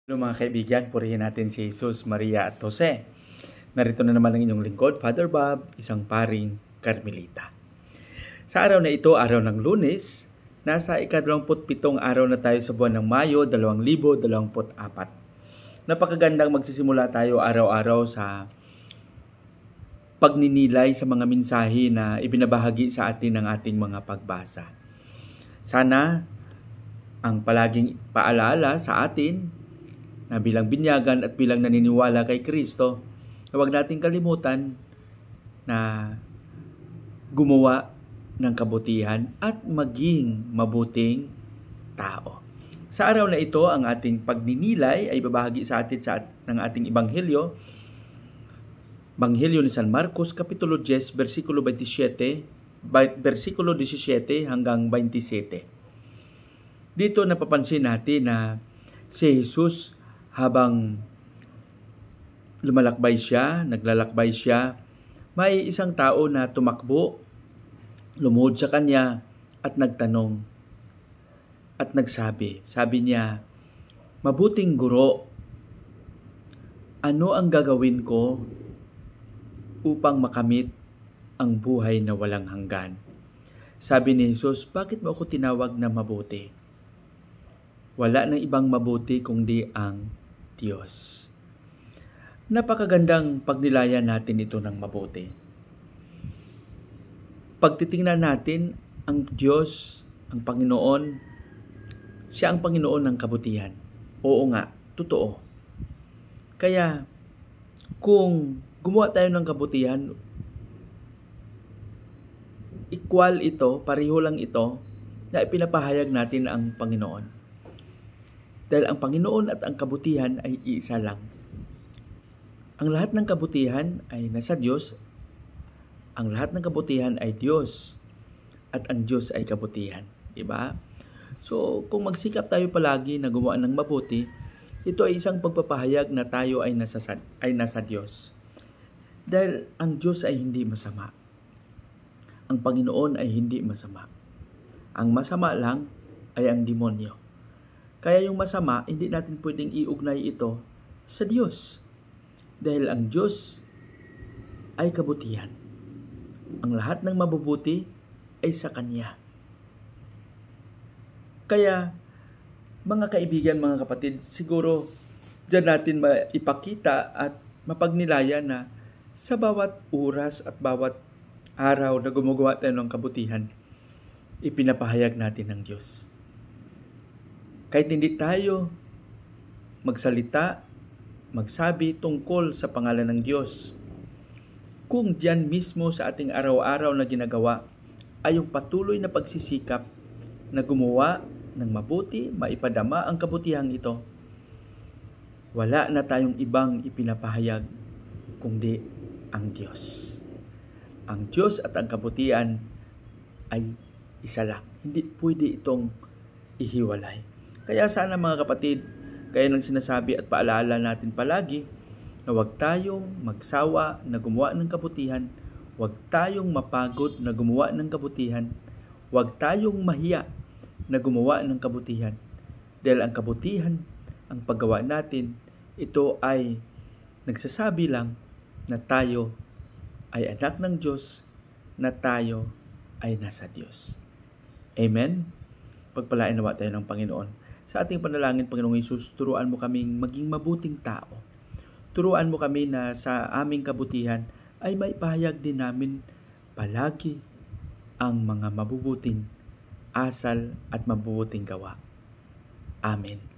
Hello mga kaibigan, purihin natin si Jesus, Maria at Jose. Narito na naman ang inyong lingkod, Father Bob, isang paring Karmelita. Sa araw na ito, araw ng Lunes, nasa ika-27 araw na tayo sa buwan ng Mayo, 2024. Napakagandang magsisimula tayo araw-araw sa pagninilay sa mga mensahe na ibinabahagi sa atin ng ating mga pagbasa. Sana ang palaging paalala sa atin na bilang binyagan at bilang naniniwala kay Kristo, huwag nating kalimutan na gumawa ng kabutihan at maging mabuting tao. Sa araw na ito, ang ating pagninilay ay babahagi sa atin ng ating Ebanghelyo. Ebanghelyo ni San Marcos, Kapitulo 10, versikulo 17 hanggang 27. Dito napapansin natin na si Jesus, habang naglalakbay siya, may isang tao na tumakbo, lumuhod sa kanya at nagtanong at nagsabi. Sabi niya, "Mabuting guro, ano ang gagawin ko upang makamit ang buhay na walang hanggan?" Sabi ni Jesus, "Bakit mo ako tinawag na mabuti? Wala nang ibang mabuti kundi ang Diyos." Napakagandang pagnilayan natin ito ng mabuti. Pagtitingnan natin ang Diyos, ang Panginoon, siya ang Panginoon ng kabutihan. Oo nga, totoo. Kaya kung gumawa tayo ng kabutihan, equal ito, pareho lang ito, na ipinapahayag natin ang Panginoon. Dahil ang Panginoon at ang kabutihan ay iisa lang. Ang lahat ng kabutihan ay nasa Diyos. Ang lahat ng kabutihan ay Diyos. At ang Diyos ay kabutihan. Diba? So, kung magsikap tayo palagi na gumawa ng mabuti, ito ay isang pagpapahayag na tayo ay nasa Diyos. Dahil ang Diyos ay hindi masama. Ang Panginoon ay hindi masama. Ang masama lang ay ang demonyo. Kaya yung masama, hindi natin pwedeng iugnay ito sa Diyos. Dahil ang Diyos ay kabutihan. Ang lahat ng mabubuti ay sa Kanya. Kaya, mga kaibigan, mga kapatid, siguro dyan natin maipakita at mapagnilayan na sa bawat oras at bawat araw na gumagawa tayo ng kabutihan, ipinapahayag natin ng Diyos. Kahit hindi tayo magsalita, magsabi tungkol sa pangalan ng Diyos, kung diyan mismo sa ating araw-araw na ginagawa ay yung patuloy na pagsisikap na gumawa ng mabuti, maipadama ang kabutihang ito, wala na tayong ibang ipinapahayag kundi ang Diyos. Ang Diyos at ang kabutihan ay isa lang. Hindi pwede itong ihiwalay. Kaya sana mga kapatid, kaya nang sinasabi at paalala natin palagi na huwag tayong magsawa na gumawa ng kabutihan, huwag tayong mapagod na gumawa ng kabutihan, huwag tayong mahiya na gumawa ng kabutihan. Dahil ang kabutihan, ang paggawa natin, ito ay nagsasabi lang na tayo ay anak ng Diyos, na tayo ay nasa Diyos. Amen? Pagpalain nawa tayo ng Panginoon. Sa ating panalangin, Panginoong Hesus, turuan mo kaming maging mabuting tao. Turuan mo kami na sa aming kabutihan ay maipahayag din namin palagi ang mga mabubuting asal at mabubuting gawa. Amen.